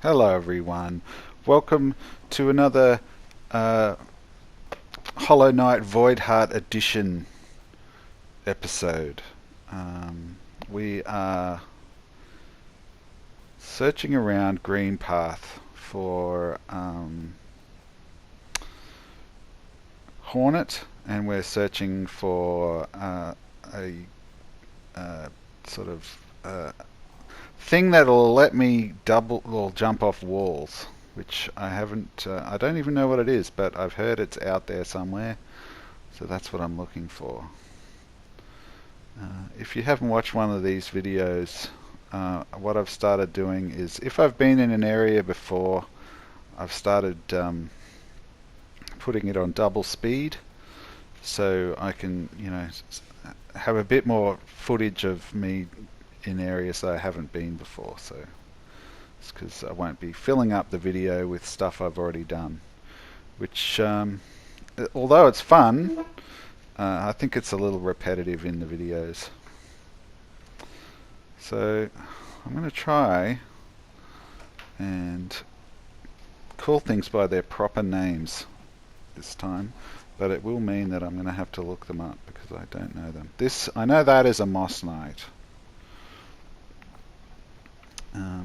Hello everyone, welcome to another Hollow Knight Voidheart edition episode. We are searching around Green Path for Hornet, and we're searching for a sort of thing that'll let me double or jump off walls, which I haven't. I don't even know what it is, but I've heard it's out there somewhere, so that's what I'm looking for. If you haven't watched one of these videos, what I've started doing is, if I've been in an area before, I've started putting it on double speed, so I can, have a bit more footage of me in areas that I haven't been before. So it's because I won't be filling up the video with stuff I've already done, which although it's fun, I think it's a little repetitive in the videos. So I'm going to try and call things by their proper names this time, but it will mean that I'm going to have to look them up because I don't know them. I know that is a moss knight,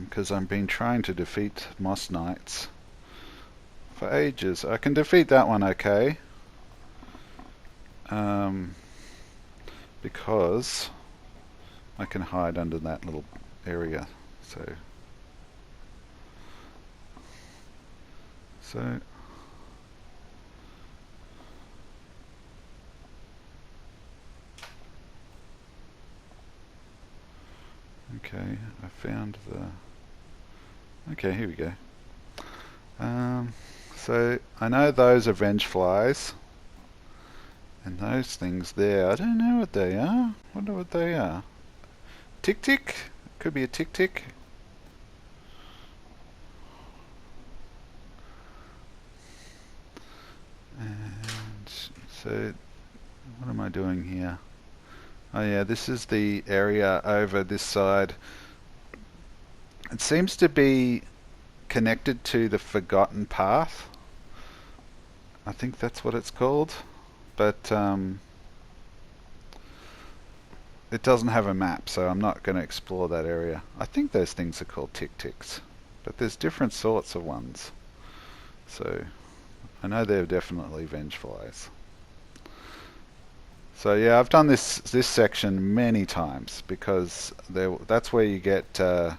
because I've been trying to defeat moss knights for ages. I can defeat that one okay, because I can hide under that little area. So okay, I found okay, here we go. So I know those are venge flies, and those things there, I don't know what they are. Wonder what they are. Tick tick? Could be a tick tick. And so what am I doing here? Oh yeah, this is the area over this side. It seems to be connected to the Forgotten Path. I think that's what it's called, but it doesn't have a map, so I'm not going to explore that area. I think those things are called tick ticks, but there's different sorts of ones. So I know they're definitely venge flies. So yeah, I've done this section many times because that's where you get that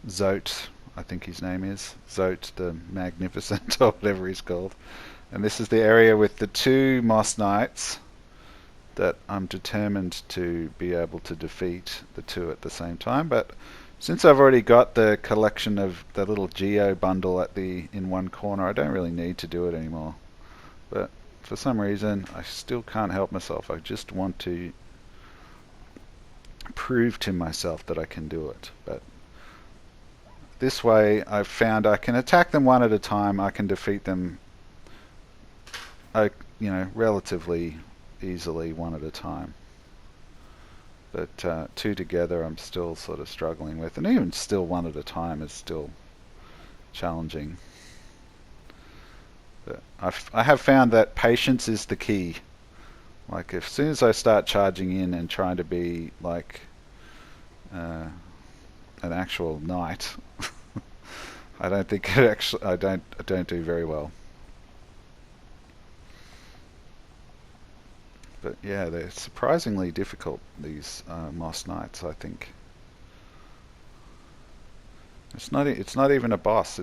Zote, I think his name is Zote the Magnificent, or whatever he's called. And this is the area with the two moss knights that I'm determined to be able to defeat the two at the same time. But since I've already got the collection of the little geo bundle in one corner, I don't really need to do it anymore. But for some reason, I still can't help myself. I just want to prove to myself that I can do it. But this way, I've found I can attack them one at a time. I can defeat them, relatively easily one at a time. But two together, I'm still sort of struggling with, and even still one at a time is still challenging. But I have found that patience is the key. Like, as soon as I start charging in and trying to be like an actual knight, I don't think I don't do very well. But yeah, they're surprisingly difficult, these moss knights, I think. It's not even a boss.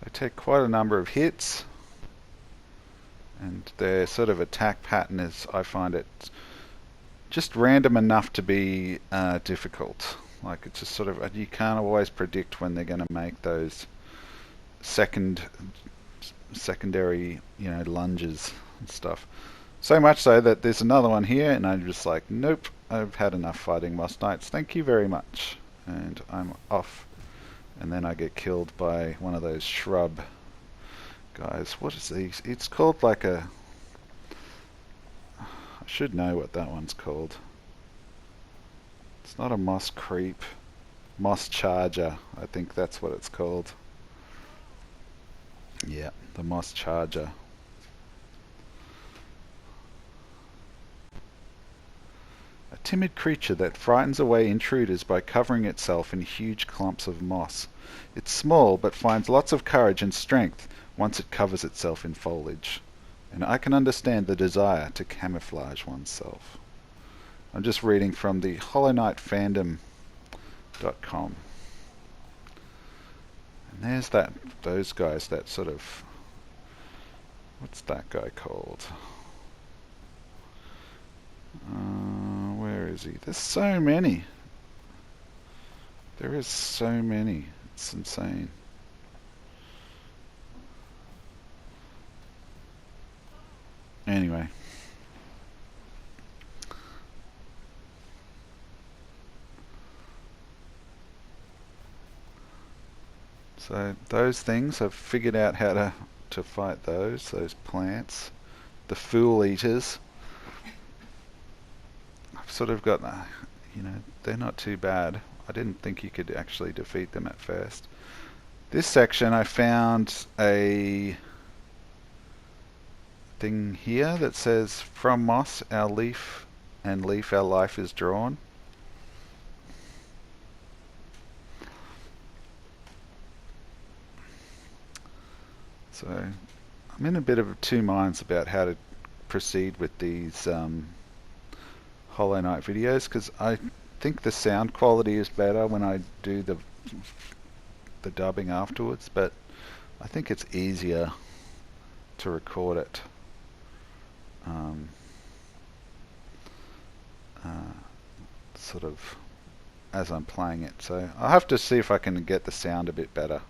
They take quite a number of hits, and their sort of attack pattern is, I find it just random enough to be difficult. Like, it's just sort of, you can't always predict when they're going to make those secondary, lunges and stuff. So much so that there's another one here, and I'm just like, nope, I've had enough fighting moss knights. Thank you very much. And I'm off. And then I get killed by one of those shrub guys. What is these? It's called like I should know what that one's called. It's not a moss creep. Moss Charger, I think that's what it's called. Yeah, the Moss Charger. A timid creature that frightens away intruders by covering itself in huge clumps of moss. It's small, but finds lots of courage and strength once it covers itself in foliage. And I can understand the desire to camouflage oneself. I'm just reading from the HollowKnightFandom.com. And there's those guys that sort of... What's that guy called? Where is he? There's so many. There is so many. It's insane. Anyway. So those things, I've figured out how to fight those plants. The fool eaters. I've sort of got, they're not too bad. I didn't think you could actually defeat them at first. This section I found a thing here that says, from moss our leaf and leaf our life is drawn. So I'm in a bit of two minds about how to proceed with these Hollow Knight videos, because I think the sound quality is better when I do the dubbing afterwards, but I think it's easier to record it sort of as I'm playing it. So I'll have to see if I can get the sound a bit better.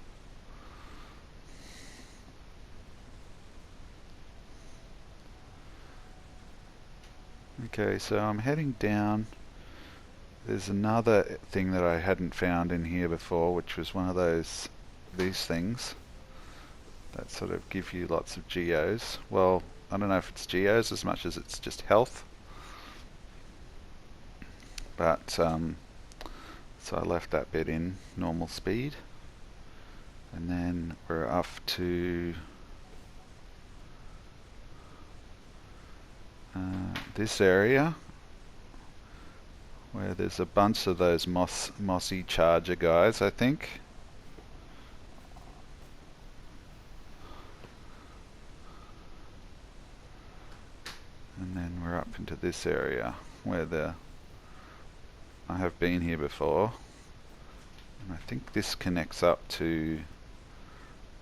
Okay, so I'm heading down. There's another thing that I hadn't found in here before, which was one of these things that sort of give you lots of geos. Well, I don't know if it's geos as much as it's just health. But, so I left that bit in normal speed. And then we're off to this area where there's a bunch of those mossy charger guys, I think. And then we're up into this area where I have been here before. And I think this connects up to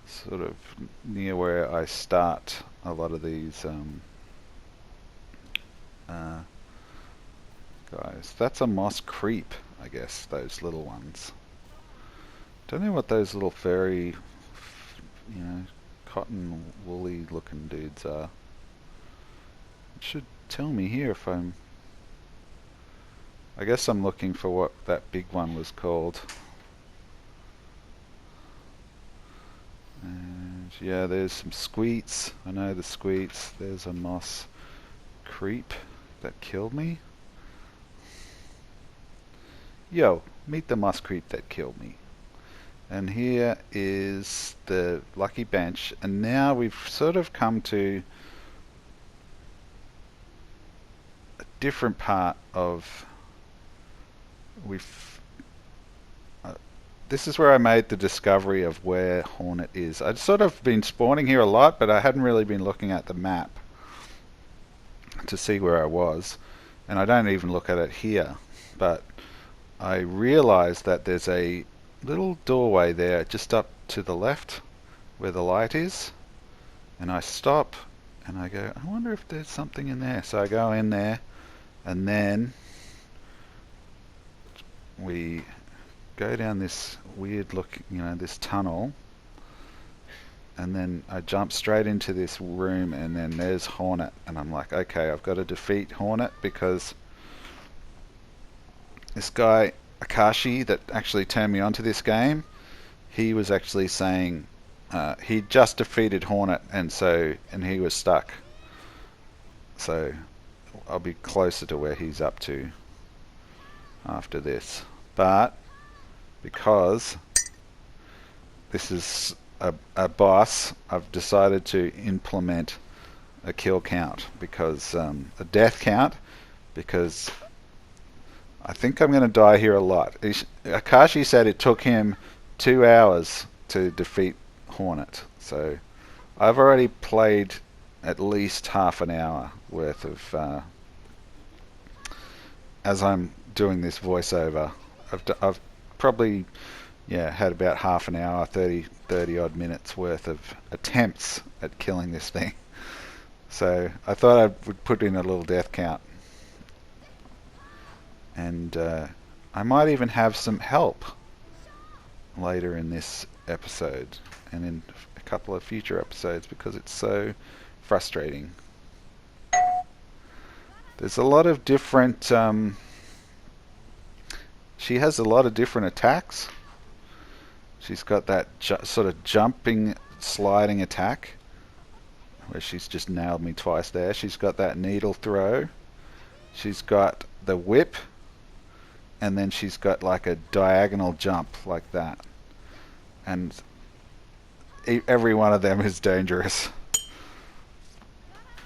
sort of near where I start a lot of these guys. That's a moss creep, I guess, those little ones. Don't know what those little furry, cotton woolly looking dudes are. It should tell me here if I guess I'm looking for what that big one was called. And yeah, there's some squeets. I know the squeets. There's a moss creep that killed me. Yo, meet the moss creep that killed me. And here is the lucky bench, and now we've sort of come to a different part of this is where I made the discovery of where Hornet is. I'd sort of been spawning here a lot, but I hadn't really been looking at the map to see where I was, and I don't even look at it here, but I realized that there's a little doorway there just up to the left where the light is, and I stop and I go, I wonder if there's something in there. So I go in there, and then we go down this weird look, this tunnel, and then I jump straight into this room, and then there's Hornet, and I'm like, okay, I've got to defeat Hornet, because this guy Akashi that actually turned me onto this game, he was actually saying he just defeated Hornet, and he was stuck. So I'll be closer to where he's up to after this. But because this is a boss. I've decided to implement a kill count, because a death count, because I think I'm going to die here a lot. Akashi said it took him 2 hours to defeat Hornet, so I've already played at least half an hour worth of as I'm doing this voiceover. I've probably had about half an hour, 30 odd minutes worth of attempts at killing this thing. So I thought I would put in a little death count. And I might even have some help later in this episode and in a couple of future episodes, because it's so frustrating. There's a lot of different she has a lot of different attacks. She's got that sort of jumping, sliding attack, where she's just nailed me twice there. She's got that needle throw. She's got the whip, and then she's got like a diagonal jump like that. And every one of them is dangerous.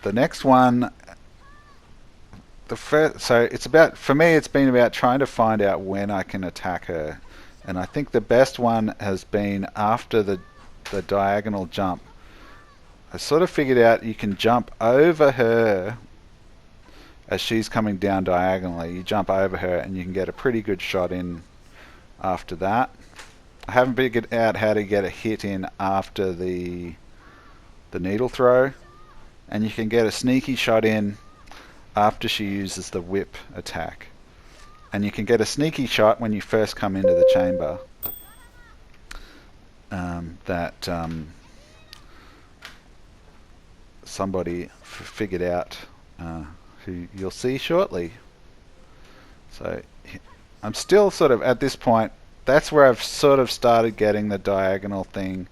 The next one, so it's about, for me, it's been about trying to find out when I can attack her. And I think the best one has been after the diagonal jump. I sort of figured out you can jump over her as she's coming down diagonally. You jump over her and you can get a pretty good shot in after that. I haven't figured out how to get a hit in after the needle throw, and you can get a sneaky shot in after she uses the whip attack. And you can get a sneaky shot when you first come into the chamber. That somebody figured out, who you'll see shortly. So I'm still sort of at this point, that's where I've sort of started getting the diagonal thing,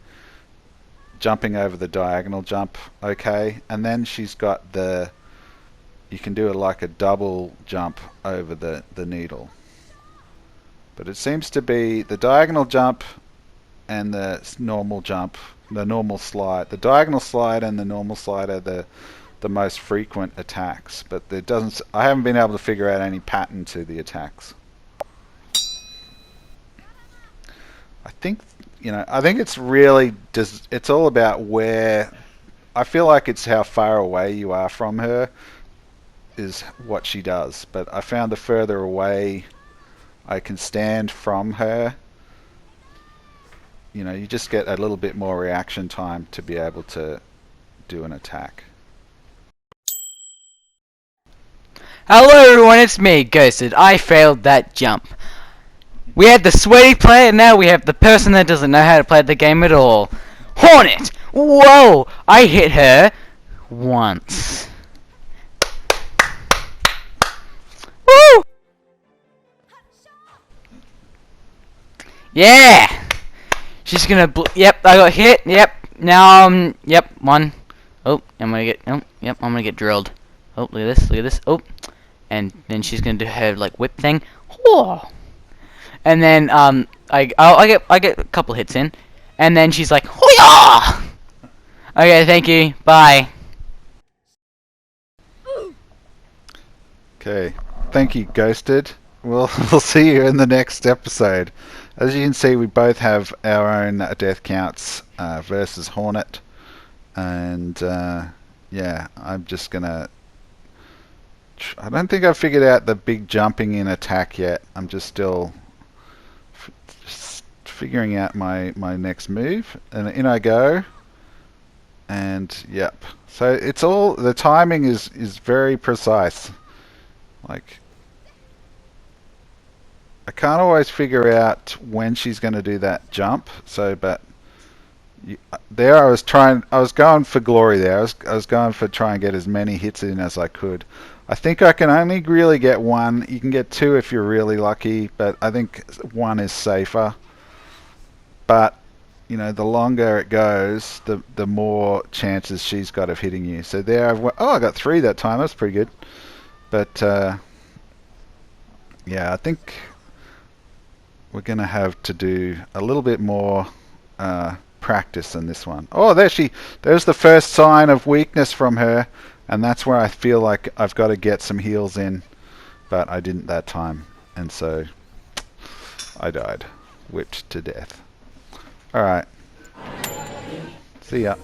jumping over the diagonal jump okay. And then she's got you can do it like a double jump over the needle. But it seems to be the diagonal jump and the normal jump, the normal slide. The diagonal slide and the normal slide are the most frequent attacks, but I haven't been able to figure out any pattern to the attacks. I think it's really just, it's all about where, I feel like it's how far away you are from her is what she does, but I found the further away I can stand from her, you just get a little bit more reaction time to be able to do an attack. Hello everyone, it's me, Ghosted. I failed that jump. We had the sweaty player, now we have the person that doesn't know how to play the game at all. Hornet! Whoa! I hit her once. Woo! Yeah! She's gonna yep, I got hit, yep. Now, yep, one. Oh, I'm gonna get drilled. Oh, look at this, oh. And then she's gonna do her, like, whip thing. Whoa! And then, I get a couple hits in. And then she's like, hoo-yah! Okay, thank you, bye. Okay, thank you, Ghosted. We'll see you in the next episode. As you can see, we both have our own death counts versus Hornet. And, yeah, I'm just gonna... I don't think I've figured out the big jumping in attack yet. I'm just still just figuring out my next move. And in I go. And, yep. So it's all... The timing is very precise. Like... I can't always figure out when she's going to do that jump. So, but there I was going for glory there. I was going for try and get as many hits in as I could. I think I can only really get one. You can get two if you're really lucky, but I think one is safer. But the longer it goes, the more chances she's got of hitting you. So there, I got 3 that time. That's pretty good. But yeah, I think we're going to have to do a little bit more practice in this one. Oh, there's the first sign of weakness from her, and that's where I feel like I've got to get some heals in, but I didn't that time, and so I died, whipped to death. Alright, see ya.